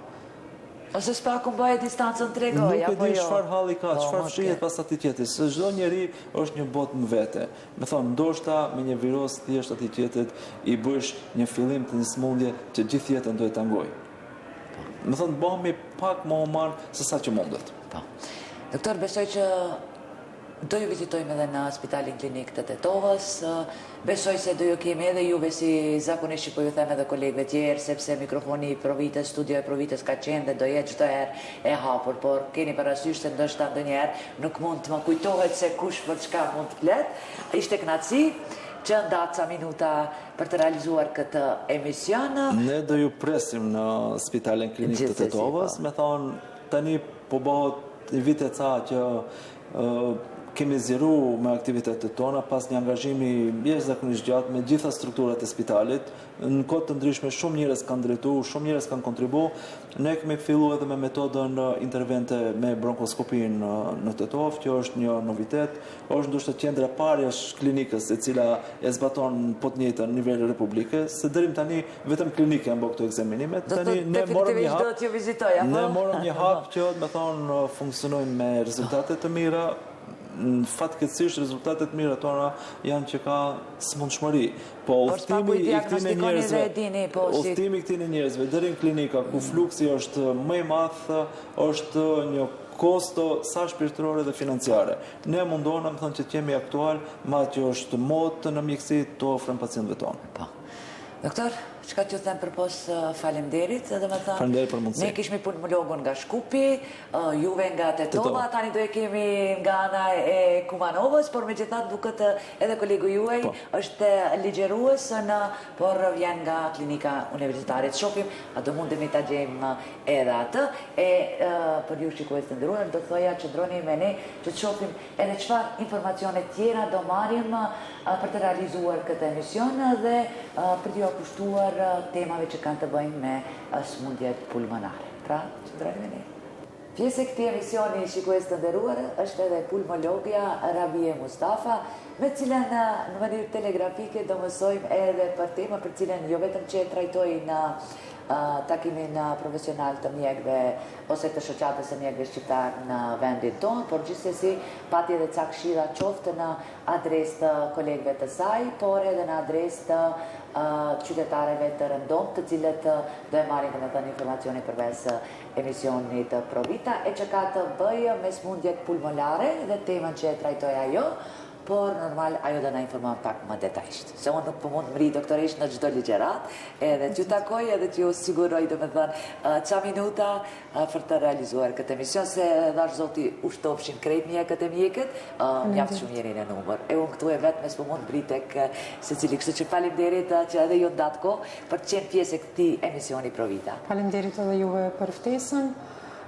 Ose s'paku bëhet distancën tregoj, apo jo? Nuk e di çfarë halli ka, çfarë fshihet pas atij tjetrit. Se çdo njeri është një botë më vete. Me thonë, ndoshta me një viroz thjesht atij tjetrit i bësh një fillim të një smundje që gjithë jetën do e tangoj. Me thonë, bëhemi pak më human se sa që mundet. Doktor, besoj që do ju vizitojmë edhe në Spitalin Klinik të Tetovës. Besoj se do ju kemi edhe juve si zakonisht që po ju them edhe kolegëve tjerë, sepse mikrofoni i Provites, studio e Provites ka qenë dhe do jetë çdo herë e hapur, por keni parasysh se ndoshta ndonjëherë nuk mund të më kujtohet se kush për çka mund të flet. Ishte kënaqësi që ndatë ca minuta për të realizuar këtë emision. Ne do ju presim në Spitalin Klinik të Tetovës, me thonë tani po bëhet një vit e ca që kemi zgjeruar me aktivitetet tona pas një angazhimi jashtëzakonisht gjatë me gjitha strukturat e spitalit. Në kohë të ndryshme shumë njerëz kanë drejtuar, shumë njerëz kanë kontribuar. Ne kemi filluar edhe me metodën intervente me bronkoskopin në Tetov, kjo është një novitet. Është ndoshta qendra e parë jashtë klinikës e cila e zbaton po të njëjtën në nivel republike, se deri tani vetëm klinika janë bërë këto ekzaminime. Tani ne morëm një hap që me thonë funksionojmë me rezultate të mira. Në fatkeqësisht rezultatet mira tona janë që ka smundshmëri. Po udhtimi i këtij njerëzve deri në klinika ku fluksi është më i madh, është një kosto sa shpirtërore dhe financiare. Ne mundona, më thonë, që të jemi aktual, madje që është modë në mjekësi të ofrojmë pacientëve tonë. Doktor, çka t'ju them përpos faleminderit, edhe më thënë. Faleminderit për mundësi. Ne kishmi pulmologun nga Shkupi, juve nga Tetova, tani do e kemi nga ana e Kumanovës, por megjithatë duket edhe kolegu juaj është ligjërues, por vjen nga klinika universitare. Të shohim, a do mundemi ta gjejmë edhe atë. Për ju shikues të nderuar, do thoja që ndroni me ne që të shohim edhe çfarë informacione tjera do marrim për të realizuar këtë emision dhe për t'ju kushtuar temave që kanë të bëjnë me smundjet pulmonare. Pra, që ndroni me ne. Pjesë e këtij emisioni, shikues të nderuar, është edhe pulmologja Rabie Mustafa, me cilën në mënyrë telegrafike do mësojmë edhe për tema për cilën jo vetëm që e trajtoj në takimin profesional të mjekëve ose të shoqatës së mjekëve shqiptar në vendin tonë, por gjithsesi pati edhe ca këshilla qoftë në adresë të kolegëve të saj, por edhe në adresë të qytetarëve të rëndom, të cilët do e marrin domethënë informacione përmes emisionit Provita, e që ka të bëjë me smundjet pulmonare dhe temën që e trajtoj ajo, por normal ajo do na informon pak më detajisht. Se unë nuk po mund të mri doktoresh në çdo ligjërat, edhe t'ju takoj edhe t'ju siguroj domethënë ça minuta për të realizuar këtë emision, se dash zoti ushtofshin krejt mjekët e mjekët, mjaft shumë jeni në numër. E unë këtu e vetëm s'po mund të bri tek secili, kështu që faleminderit që edhe ju ndat kohë për të qenë pjesë e këtij emisioni Provita. Faleminderit edhe juve për ftesën.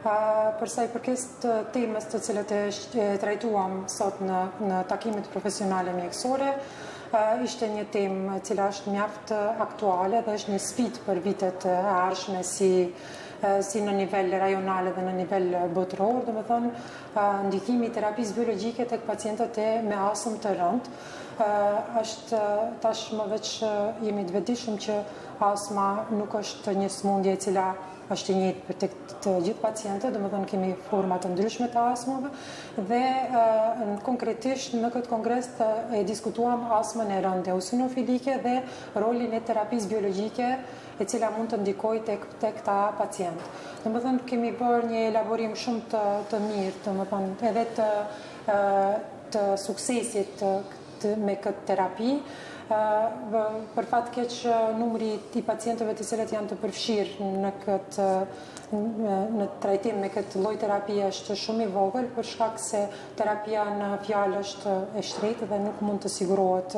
Përsa i përket të temës të cilët e trajtuam sot në takimet profesionale mjekësore, ishte një temë cila është mjaft aktuale dhe është një sfidë për vitet e ardhshme si në nivel rajonal dhe në nivel botëror, domethënë ndikimi i terapisë biologjike tek pacientët me astëm të rëndë. Është tashmë veç jemi të vetëdijshëm që astma nuk është një smundje e cila është i njëjtë për të gjithë pacientët, domethënë kemi forma të ndryshme të astmave dhe konkretisht në këtë kongres e diskutuam astmën e rëndë eosinofilike dhe rolin e terapisë biologjike e cila mund të ndikojë tek këta pacientë. Domethënë kemi bërë një elaborim shumë të mirë, domethënë edhe të suksesit me këtë terapi. Për fat keq numri i pacientëve të cilët janë të përfshirë në trajtim me këtë lloj terapie është shumë i vogël, për shkak se terapia në fjalë është e shtrenjtë dhe nuk mund të sigurohet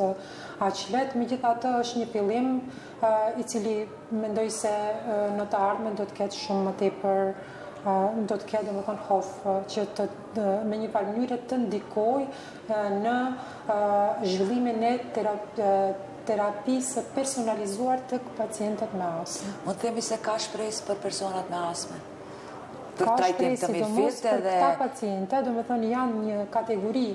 aq lehtë. Megjithatë është një fillim i cili mendoj se në të ardhmen do të ketë shumë më tepër, do të ketë domethënë hof që me një farë mënyrë të ndikojë në zhvillimin e terapisë personalizuar të pacientët me astmë. Mund të themi se ka shpresë për personat me astmë? Ka shpresë sidomos për këta paciente, domethënë janë një kategori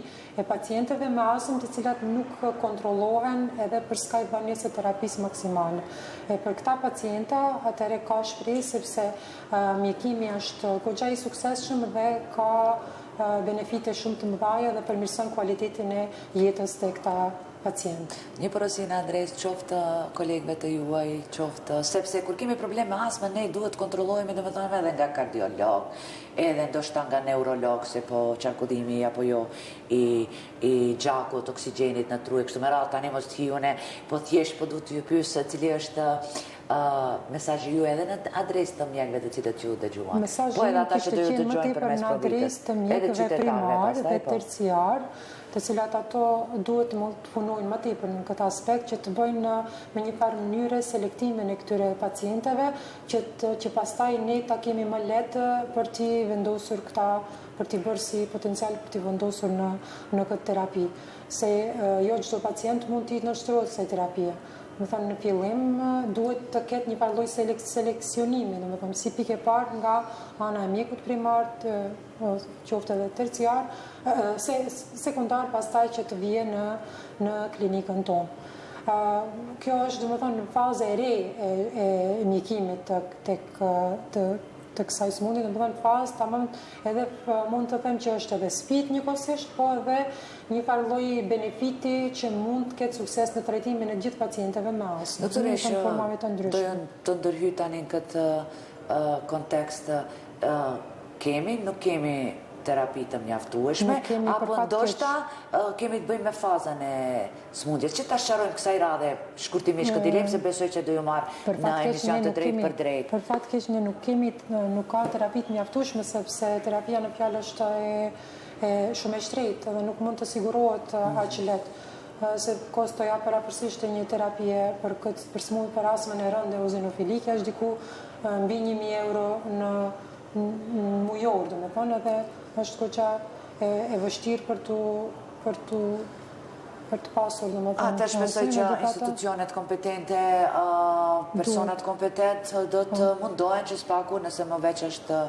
e pacientëve me astmë të cilat nuk kontrollohen edhe për skaj dhënies së terapisë maksimale. Për këta pacienta atëherë ka shpresë sepse mjekimi është goxha i suksesshëm dhe ka benefite shumë të mëdha dhe përmirëson cilësinë e jetës të këta pacientë. Një porosi në adresë qoftë kolegëve të juaj, qoftë sepse kur kemi probleme me astmë ne duhet kontrollohemi domethënë edhe nga kardiolog, edhe ndoshta nga neurolog, se po qarkudimi apo jo i gjakut, oksigjenit në tru e kështu me radhë. Tani mos të hiune, po thjesht po duhet t'ju pyes cili është mesazhi ju edhe në adresë të mjekëve të cilët ju dëgjuan. Mesazhi kishte qenë më tepër në adresë të mjekëve primar dhe terciar, të cilat ato duhet të punojnë më tepër në këtë aspekt, që të bëjnë me një farë mënyre selektimin e këtyre pacienteve, që pastaj ne ta kemi më lehtë për t'i vendosur këta, për t'i bërë si potencial për t'i vendosur në këtë terapi. Se jo çdo pacient mund t'i nënshtrohet kësaj terapie. Më thënë, në fillim duhet të ketë një lloj seleksionimi, më thënë, si pikë e parë nga ana e mjekut primar, qoftë edhe terciar, sekundar pastaj që të vijë në klinikën tonë. Kjo është, domethënë, në fazë e re e mjekimit të kësaj sëmundje, domethënë fazë tamam edhe mund të them që është edhe sfidë njëkohësisht, po edhe një farë lloj benefiti që mund të ketë sukses në trajtimin e gjithë pacientëve me astmë. Doktoresh, do të ndërhyj tani në këtë kontekst, nuk kemi terapi të mjaftueshme, apo ndoshta kemi të bëjmë me fazën e sëmundjes. Që ta sqarojmë kësaj radhe shkurtimisht këtë dilemë, se besoj që do ju marr në emision të drejtë për drejtë. Për fat keq ne nuk ka terapi të mjaftueshme, sepse terapia në fjalë është shumë e shtrejtë dhe nuk mund të sigurohet aq lehtë. Se kostoja parapërsisht e një terapie për sëmundjen për astmën e rëndë eozinofilike është diku mbi 1.000 euro në mujor, domethënë, edhe është goxha e vështirë për të pasur, domethënë. Atë shpresoj që institucionet kompetente, personat kompetent do të mundohen që spaku, nëse më veç është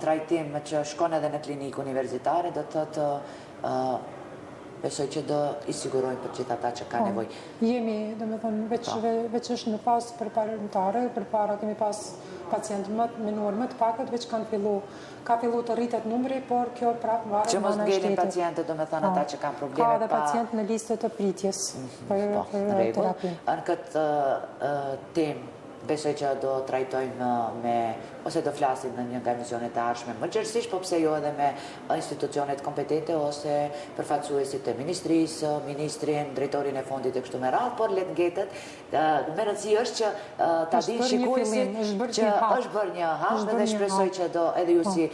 trajtim që shkon edhe në klinikë universitare, do të besoj që do i sigurojnë për gjithë ata që ka nevojë. Jemi, domethënë, veç është në fazë përparentare, përpara kemi pas pacientë me numër më të pakët, veç ka fillu të rritet numri, por kjo prapë varet që mos ngelin pacientët, domethënë ata që kanë probleme ka dhe pacientë në listë të pritjes për terapinë. Në këtë temë besoj që do trajtojmë ose do flasim në një nga emisionet e ardhshme më gjerësisht, po pse jo edhe me institucionet kompetente ose përfaqësuesit e ministrisë, ministrin, drejtorin e fondit e kështu me radhë, por let ngetet. Me rëndësi është që ta dinë shikuesit që është bërë një hap dhe shpresoj që do edhe ju si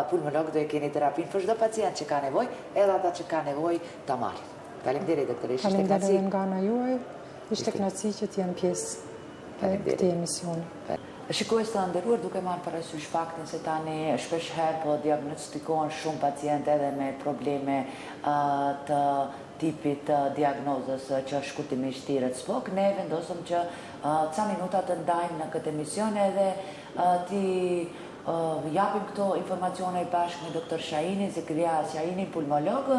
pulmolog do e keni terapinë për çdo pacient që ka nevojë, edhe ata që ka nevojë ta marrin. Faleminderit doktoresh, ishte kënaqësi. Faleminderit nga ana juaj, ishte kënaqësi që të jam pjesë këtij emisioni. Shikues të nderuar, duke marrë parasysh faktin se tani shpesh herë po diagnostikohen shumë pacientë edhe me probleme të tipit diagnozës që shkurtimisht thirret SPOK, ne vendosëm që ca minuta të ndajmë në këtë emision edhe ti japim këto informacione bashkë me doktor Shainin, Zekria Shainin, pulmolog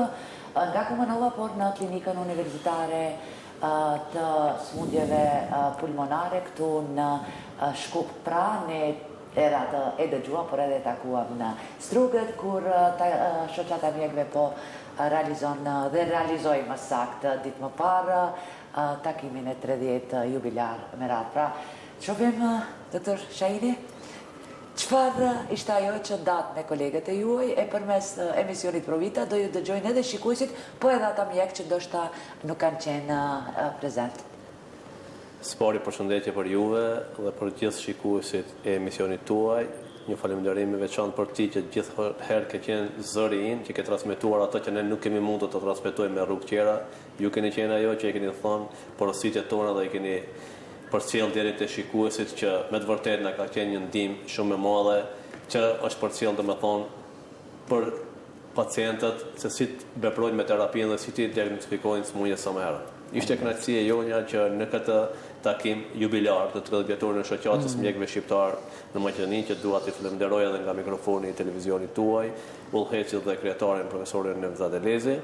nga Kumanova, por në klinikën universitare të sëmundjeve pulmonare këtu në Shkup. Pra, ne era të e dëgjuam, por edhe takuam në Strugët, kur shoqata mjekëve po realizon dhe realizoi më saktë ditë më parë takimin e 30 jubilar me radhë. Pra, shohim doktor Shaini, çfarë ishte ajo që datë me kolegët e juaj e përmes emisionit Provita do ju dëgjojnë edhe shikuesit, po edhe ata mjekë që ndoshta nuk kanë qenë prezent. Spori përshëndetje për juve dhe për gjithë shikuesit e emisionit tuaj. Një faleminderim i veçantë për ti që gjithë herë ke qenë zëri in, që ke transmetuar ato që ne nuk kemi mundur të transmetojmë me rrugë tjera. Ju keni qenë ajo që e keni thënë porositjet tona dhe i keni përcjell deri te shikuesit që me të vërtetë na ka qenë një ndihmë shumë e madhe që është përcjell domethënë për pacientët se si të veprojnë me terapinë dhe si të diagnostikojnë sëmundjen sa më herët. Ishte kënaqësi e jonja që në këtë takim jubilar të 30 vjetorin e shoqatës mjekëve shqiptar në Maqedoni, që dua t'i falenderoj edhe nga mikrofoni i televizionit tuaj, udhëheqësit dhe kryetarin profesorin Nevzat Elezi.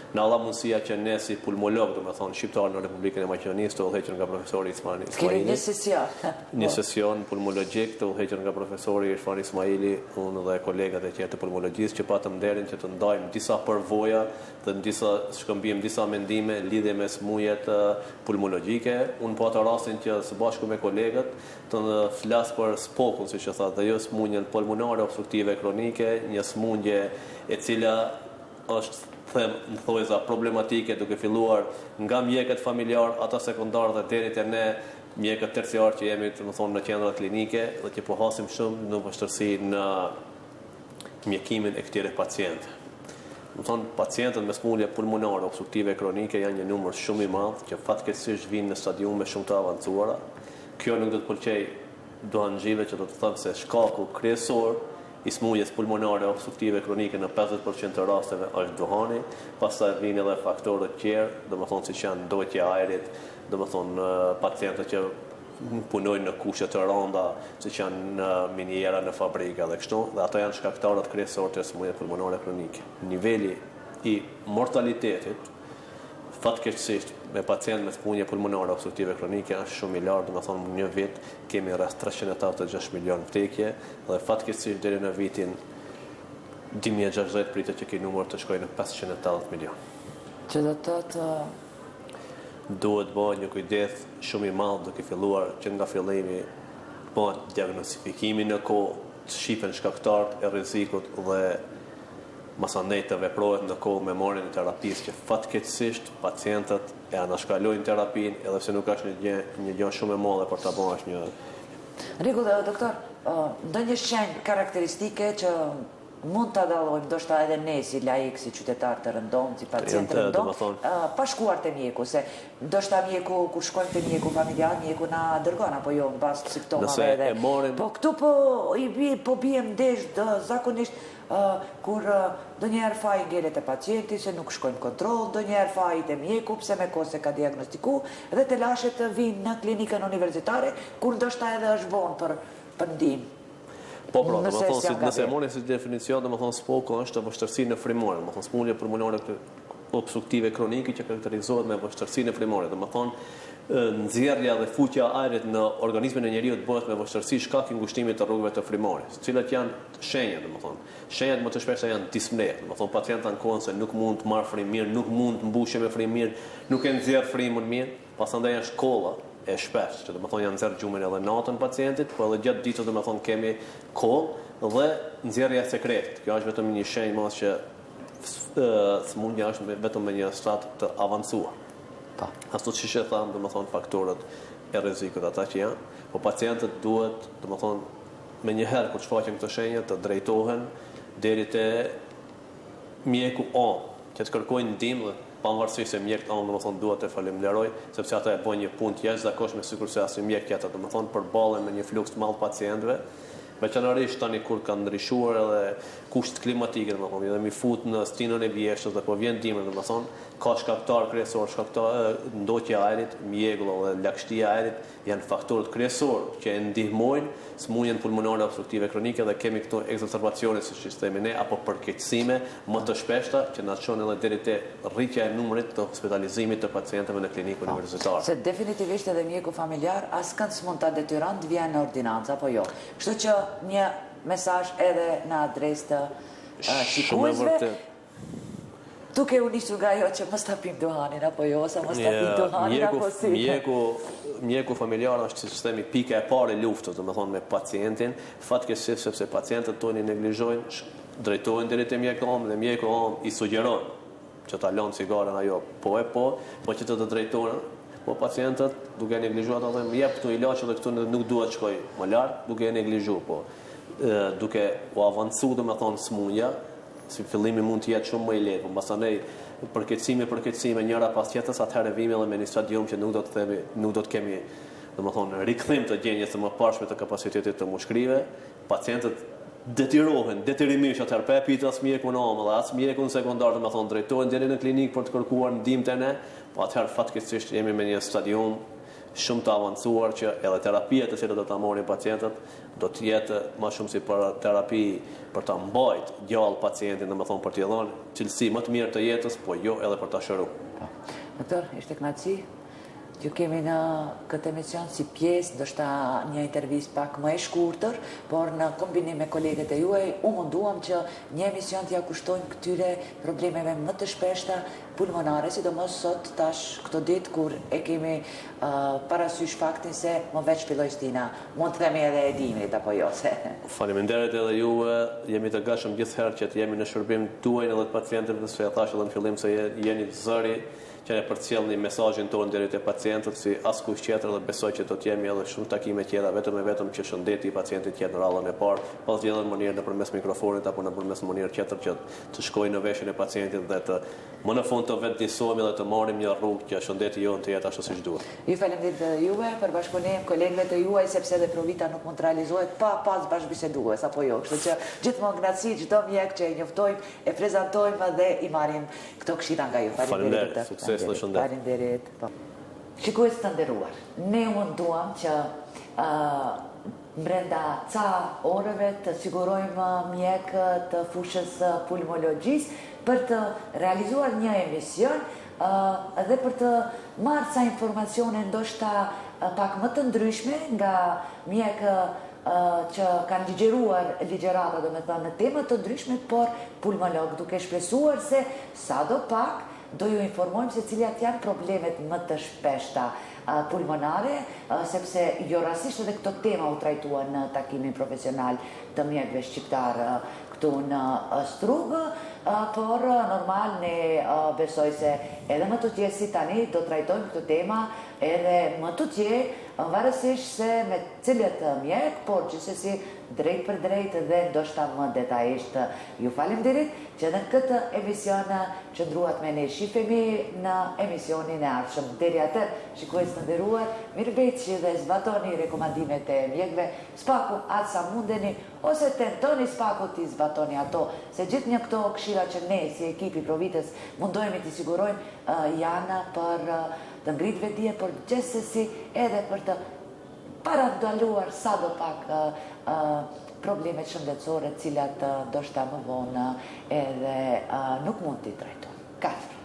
Në alla mundësia që ne si pulmolog, domethënë shqiptar në Republikën e Maqedonisë, të udhëhequr nga profesori Ismaili. Kemi një sesion. Një sesion pulmologjik të udhëhequr nga profesori Irfan Ismaili, unë dhe kolegat e tjerë të pulmologjisë, që patëm nderin që të ndajmë disa përvoja dhe në disa shkëmbim disa mendime lidhje me sëmundjet pulmologjike. Unë po atë rastin që së bashku me kolegët të flas për SPOK-un, siç e tha, dhe jo sëmundjen pulmonare obstruktive kronike, një sëmundje e cila është në thojza problematike, duke filluar nga mjekët familjar, ata sekundar dhe deri te ne mjekët terciar që jemi në qendra klinike dhe që po hasim shumë në vështirësi në mjekimin e këtyre pacientëve. Më thonë, pacientët me smundje pulmonare obstruktive kronike janë një numër shumë i madh që fatkeqësisht vinë në stadiume shumë të avancuara. Kjo nuk do të pëlqej duhanxhive që do të thonë se shkaku kryesor i smundjes pulmonare obstruktive kronike në 50% të rasteve është duhani, pastaj vinë edhe faktorët tjerë, domethënë siç janë ndotja e ajrit, domethënë pacientët që punojnë në kushte të rënda, siç janë në miniera, në fabrika dhe kështu, dhe ato janë shkaktarët kryesorë të smundjeve pulmonare kronike. Niveli i mortalitetit fatkeqësisht me pacientë me smundje pulmonare obstruktive kronike është shumë i lartë, domethënë në një vit kemi rreth 386 milion vdekje dhe fatkeqësisht deri në vitin 2060 pritet që ky numër të shkojë në 580 milion. Që do të thotë duhet bëhet një kujdes shumë i madh duke filluar që nga fillimi bëhet diagnostifikimi në kohë, të shihen shkaktarët e rrezikut dhe masandej të veprohet në kohë me marrjen e terapisë që fatkeqësisht pacientët e anashkalojnë terapinë edhe pse nuk është një gjë shumë e madhe për ta bërë një. Rregull, doktor, ndonjë shenjë karakteristike që mund ta dallojmë ndoshta edhe ne si laik, si qytetar të rëndom, si pacient të rëndom, pa shkuar te mjeku, se ndoshta mjeku kur shkojmë te mjeku familjar, mjeku na dërgon apo jo mbas simptomave edhe. Po këtu po biem ndesh zakonisht kur ndonjëherë fai ngelet e pacienti se nuk shkojnë kontroll, ndonjëherë fai te mjeku pse me kohë se ka diagnostiku dhe të lashet vinë në klinikën universitare kur ndoshta edhe është vonë për ndihmë. Po, nëse e mori si definicion, domethënë SPOK është vështirësi në frymore, domethënë smundje pulmonare obstruktive kronike që karakterizohet me vështirësi në frymore, domethënë nxjerrja dhe fuqja e ajrit në organizmin e njeriu bëhet me vështirësi shkak i ngushtimit të rrugëve të frymores, të cilat janë shenjat, domethënë. Shenjat më të shpeshta janë dispne, domethënë pacienti ankohen se nuk mund të marrë frymë mirë, nuk mund të mbushë me frymë mirë, nuk e nxjerr frymën mirë, pasandaj është kolla e shpesh, që domethënë janë nxjerr gjumin edhe natën pacientit, po edhe gjatë ditës domethënë kemi kollë dhe nxjerrja e sekretit. Kjo është vetëm një shenjë më që smundja është vetëm me një stad të avancuar. Ashtu siç e tham, domethënë faktorët e rrezikut ata që janë, po pacientët duhet domethënë me një herë kur shfaqen këto shenja të drejtohen deri te mjeku që të kërkojnë ndihmë. Pavarësisht se mjekët domethënë duhet të falenderoj sepse ata e bën një punë të jashtëzakonshme sikurse asnjë mjek tjetër, domethënë përballen me një fluks të madh pacientëve, veçanërisht tani kur kanë ndryshuar edhe kushtet klimatike, domethënë dhe mi fut në stinën e vjeshtës dhe po vjen dimër, domethënë ka shkaktar kryesor, ndotja e ajrit, mjegulla dhe lagështia e ajrit janë faktorët kryesorë që e ndihmojnë smundjen pulmonare obstruktive kronike dhe kemi këto ekzotherbacione siç i themi ne apo përkeqësime më të shpeshta që na çon edhe deri te rritja e numrit të hospitalizimit të pacientëve në klinikë universitare. Se definitivisht edhe mjeku familjar askënd s'mund ta detyron të vijë në ordinancë apo jo. Kështu që një mesazh edhe në adresë të shikuesve. Duke u nisur nga ajo që mos ta pim duhanin apo jo, ose mos ta pim duhanin apo si. Mjeku familjar është si themi pika e parë e luftës, domethënë me pacientin, fatkeqësisht sepse pacientët tonë neglizhojnë, drejtohen deri te mjeku dhe mjeku i sugjeron që ta lënë cigaren ajo, po që të drejtohen, po pacientët duke neglizhuar ata më jep këtu ilaç edhe këtu nuk duhet të shkoj më lart, duke neglizhuar, po duke u avancuar domethënë smundja, si fillimi mund të jetë shumë më i lehtë, por pastaj përkeqësime njëra pas tjetrës, atëherë vime edhe me një stadium që nuk do të kemi domethënë rikthim të gjendjes së mëparshme të kapacitetit të mushkrive, pacientët detyrimisht atëherë pa pitur as mjekun dhe as mjekun sekondar, domethënë drejtohen deri në klinikë për të kërkuar ndihmë te ne, po atëherë fatkeqësisht jemi me një stadium shumë të avancuar që edhe terapia të cilat do ta marrin pacientët do të jetë më shumë si për terapi për ta mbajtur gjallë pacientin, domethënë për t'i dhënë cilësi më të mirë të jetës, po jo edhe për ta shëruar. Doktor, ishte kënaqësi që kemi në këtë emision si pjesë, ndoshta një intervistë pak më e shkurtër, por në kombinim me kolegët e juaj, u munduam që një emision t'ja kushtojmë këtyre problemeve më të shpeshta pulmonare, sidomos sot tash këto ditë kur e kemi parasysh faktin se më veç filloi stina. Mund të themi edhe e dimit apo jo se. Faleminderit edhe juve, jemi të gatshëm gjithherë që të jemi në shërbim tuaj edhe të pacientëve, se e thash edhe në fillim se jeni zëri që ne përcjellni mesazhin tonë deri te pacientët si askush tjetër dhe besoj që do të jemi edhe shumë takime tjera vetëm që shëndeti i pacientit jetë në rallën e parë, pas gjithë në mënyrë nëpërmes mikrofonit apo nëpërmes mënyrë tjetër që të shkojë në veshjen e pacientit dhe të më në fund të vetëdijsohemi dhe të marrim një rrugë që shëndeti jonë të jetë ashtu siç duhet. Ju faleminderit juve për bashkëpunim, kolegëve të juaj, sepse edhe Provita nuk mund të realizohet pa pas bashkëbisedues apo jo. Kështu që gjithmonë gnaqësi çdo mjek që e njoftojmë, e prezantojmë dhe i marrim këto këshilla nga ju. Faleminderit, sukses dhe shëndet. Faleminderit. Shikues të nderuar, ne munduam që brenda ca orëve të sigurojmë mjek të fushës pulmologjisë për të realizuar një emision dhe për të marrë ca informacione ndoshta pak më të ndryshme nga mjek që kanë ligjeruar ligjerata, do me thënë në tema të ndryshme, por pulmolog, duke shpresuar se sado pak do ju informojmë se cilat janë problemet më të shpeshta pulmonare, sepse jo rastisht edhe këto tema u trajtuan në takimin profesional të mjekëve shqiptar këtu në Strugë, por normal ne besoj se edhe më të tjerë si tani do trajtojmë këtë tema edhe më të tjerë, varësisht se me cilët mjek, por gjithsesi drejt për drejt dhe ndoshta më detajisht. Ju faleminderit që në këtë emision qëndruat me ne. Shifemi në emisionin e ardhshëm. Deri atë, shikues të nderuar, mirëmbëjtje dhe zbatoni rekomandimet e mjekëve, spaku atë sa mundeni, ose tentoni spaku t'i zbatoni ato, se gjithë një këto këshilla që ne si ekipi Provitës mundohemi t'i sigurojmë janë për të ngritve dije, por gjithsesi edhe për të parandaluar sado pak problemet shëndetësore, cilat ndoshta më vonë edhe nuk mund t'i trajtojmë. Kaq.